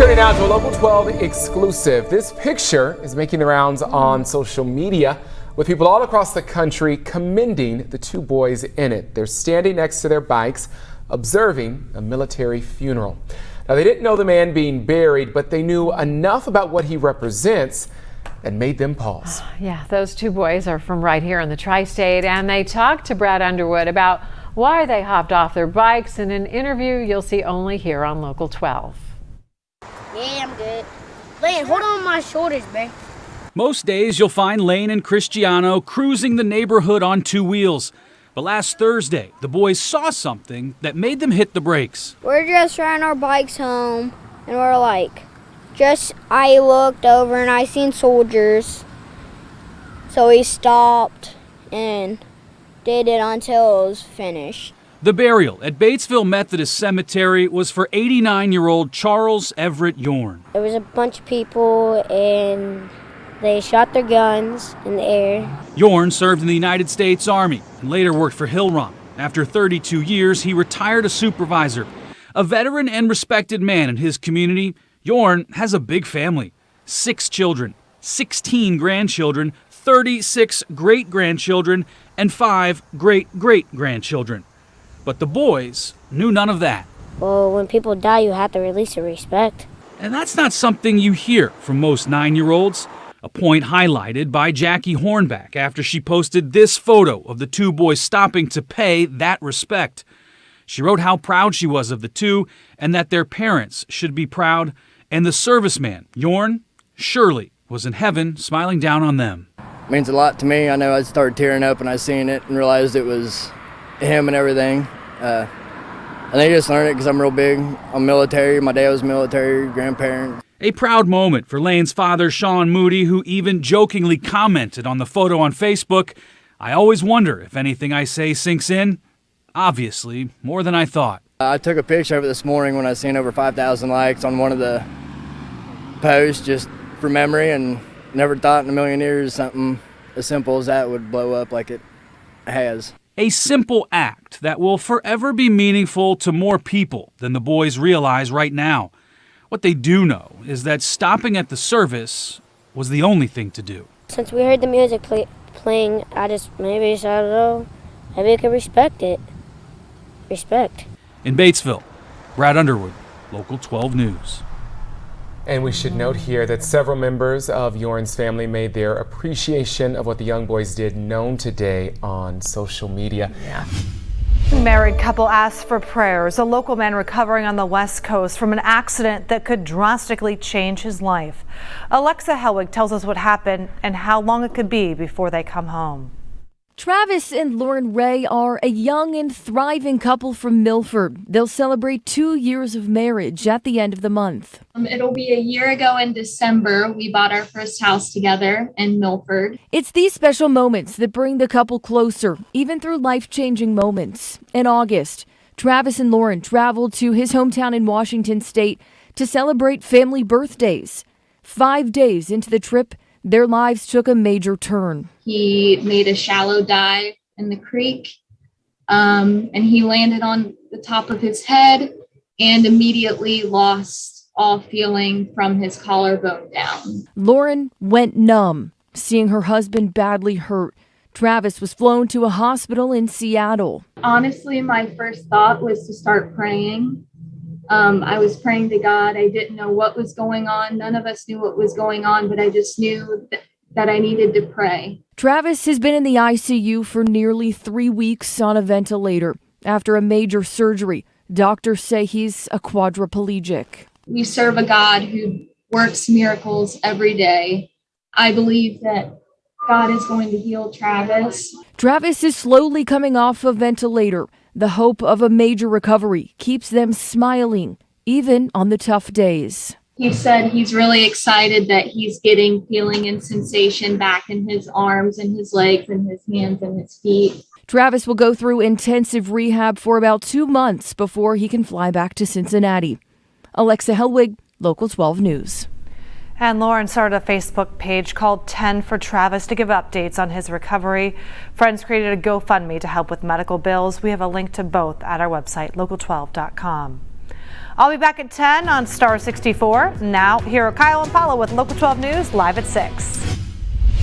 Turning now to a Local 12 exclusive. This picture is making the rounds on social media with people all across the country commending the two boys in it. They're standing next to their bikes observing a military funeral. Now, they didn't know the man being buried, but they knew enough about what he represents that made them pause. Yeah, those two boys are from right here in the tri-state, and they talked to Brad Underwood about why they hopped off their bikes in an interview you'll see only here on Local 12. Yeah, I'm good. Lane, hold on my shoulders, man. Most days you'll find Lane and Cristiano cruising the neighborhood on two wheels. But last Thursday, the boys saw something that made them hit the brakes. We're just riding our bikes home, and we're like, I looked over and I seen soldiers. So we stopped and did it until it was finished. The burial at Batesville Methodist Cemetery was for 89-year-old Charles Everett Yorn. There was a bunch of people and they shot their guns in the air. Yorn served in the United States Army and later worked for Hillrom. After 32 years, he retired as supervisor. A veteran and respected man in his community, Yorn has a big family. 6 children, 16 grandchildren, 36 great-grandchildren, and 5 great-great-grandchildren. But the boys knew none of that. Well, when people die, you have to release the respect. And that's not something you hear from most 9-year-olds. A point highlighted by Jackie Hornback after she posted this photo of the two boys stopping to pay that respect. She wrote how proud she was of the two and that their parents should be proud. And the serviceman, Yorn, surely was in heaven smiling down on them. It means a lot to me. I know I started tearing up when I seen it and realized it was him and everything. I think I just learned it because I'm real big. I'm military. My dad was military, grandparent. A proud moment for Lane's father, Sean Moody, who even jokingly commented on the photo on Facebook. I always wonder if anything I say sinks in. Obviously, more than I thought. I took a picture of it this morning when I seen over 5,000 likes on one of the posts just for memory, and never thought in a million years something as simple as that would blow up like it has. A simple act that will forever be meaningful to more people than the boys realize right now. What they do know is that stopping at the service was the only thing to do. Since we heard the music playing, I don't know, maybe we could respect it. Respect. In Batesville, Brad Underwood, Local 12 News. And we should note here that several members of Yorn's family made their appreciation of what the young boys did known today on social media. Yeah. Married couple asks for prayers. A local man recovering on the West Coast from an accident that could drastically change his life. Alexa Helwig tells us what happened and how long it could be before they come home. Travis and Lauren Ray are a young and thriving couple from Milford. They'll celebrate 2 years of marriage at the end of the month. It'll be a year ago in December. We bought our first house together in Milford. It's these special moments that bring the couple closer, even through life-changing moments. In August, Travis and Lauren traveled to his hometown in Washington State to celebrate family birthdays. 5 days into the trip, their lives took a major turn. He made a shallow dive in the creek, and he landed on the top of his head and immediately lost all feeling from his collarbone down. Lauren went numb, seeing her husband badly hurt. Travis was flown to a hospital in Seattle. Honestly, my first thought was to start praying. I was praying to God. I didn't know what was going on. None of us knew what was going on, but I just knew that I needed to pray. Travis has been in the ICU for nearly 3 weeks on a ventilator. After a major surgery, doctors say he's a quadriplegic. We serve a God who works miracles every day. I believe that God is going to heal Travis. Travis is slowly coming off a ventilator. The hope of a major recovery keeps them smiling, even on the tough days. He said he's really excited that he's getting feeling and sensation back in his arms and his legs and his hands and his feet. Travis will go through intensive rehab for about 2 months before he can fly back to Cincinnati. Alexa Helwig, Local 12 News. And Lauren started a Facebook page called 10 for Travis to give updates on his recovery. Friends created a GoFundMe to help with medical bills. We have a link to both at our website, local12.com. I'll be back at 10 on Star 64. Now, here are Kyle and Paula with Local 12 News live at 6.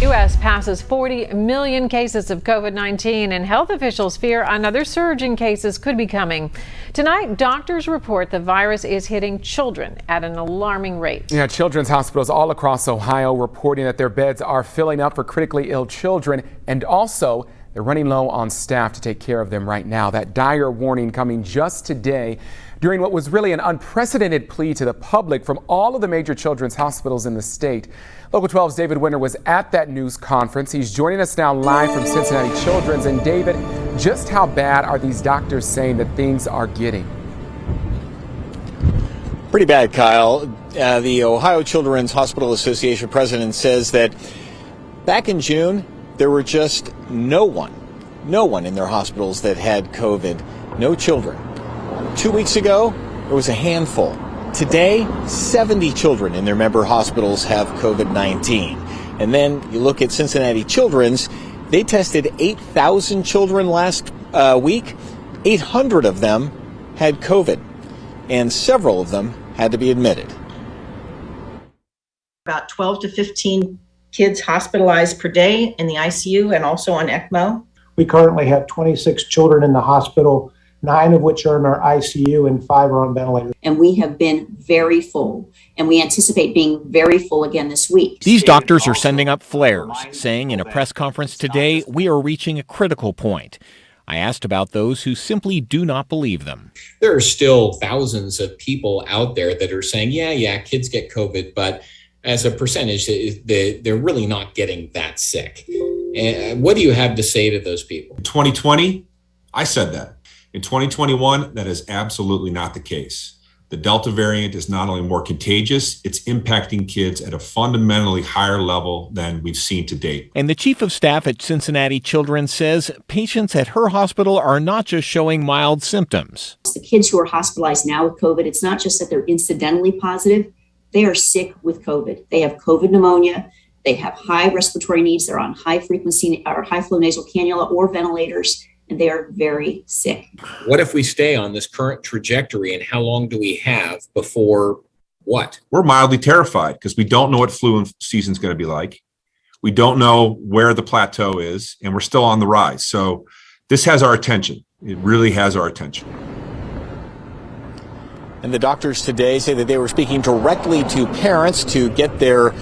U.S. passes 40 million cases of COVID-19, and health officials fear another surge in cases could be coming. Tonight, doctors report the virus is hitting children at an alarming rate. Yeah, children's hospitals all across Ohio reporting that their beds are filling up for critically ill children, and also they're running low on staff to take care of them right now. That dire warning coming just today during what was really an unprecedented plea to the public from all of the major children's hospitals in the state. Local 12's David Winter was at that news conference. He's joining us now live from Cincinnati Children's. And David, just how bad are these doctors saying that things are getting? Pretty bad, Kyle. The Ohio Children's Hospital Association president says that back in June, there were just no one in their hospitals that had COVID, no children. 2 weeks ago, there was a handful. Today, 70 children in their member hospitals have COVID-19. And then you look at Cincinnati Children's, they tested 8,000 children last week. 800 of them had COVID, and several of them had to be admitted. About 12 to 15 kids hospitalized per day in the ICU and also on ECMO. We currently have 26 children in the hospital, 9 of which are in our ICU and 5 are on ventilators. And we have been very full, and we anticipate being very full again this week. These doctors are sending up flares, saying in a press conference today, we are reaching a critical point. I asked about those who simply do not believe them. There are still thousands of people out there that are saying, yeah, kids get COVID, but as a percentage, they're really not getting that sick. And what do you have to say to those people? In 2020, I said that. In 2021, that is absolutely not the case. The Delta variant is not only more contagious, it's impacting kids at a fundamentally higher level than we've seen to date. And the chief of staff at Cincinnati Children's says patients at her hospital are not just showing mild symptoms. The kids who are hospitalized now with COVID, it's not just that they're incidentally positive, they are sick with COVID. They have COVID pneumonia, they have high respiratory needs, they're on high frequency or high flow nasal cannula or ventilators, and they are very sick. What if we stay on this current trajectory, and how long do we have before what? We're mildly terrified because we don't know what flu season is going to be like. We don't know where the plateau is, and we're still on the rise. So this has our attention. It really has our attention. And the doctors today say that they were speaking directly to parents to get their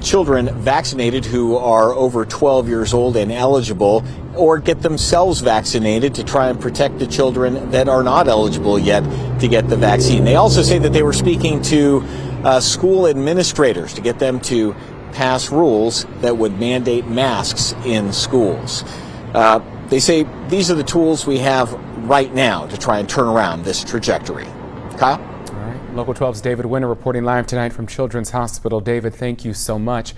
children vaccinated who are over 12 years old and eligible, or get themselves vaccinated to try and protect the children that are not eligible yet to get the vaccine. They also say that they were speaking to school administrators to get them to pass rules that would mandate masks in schools. They say these are the tools we have right now to try and turn around this trajectory. Kyle? All right. Local 12's David Winter reporting live tonight from Children's Hospital. David, thank you so much.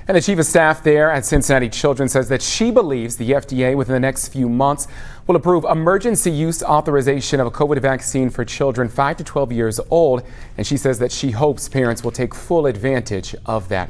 And the chief of staff there at Cincinnati Children's says that she believes the FDA within the next few months will approve emergency use authorization of a COVID vaccine for children 5 to 12 years old. And she says that she hopes parents will take full advantage of that.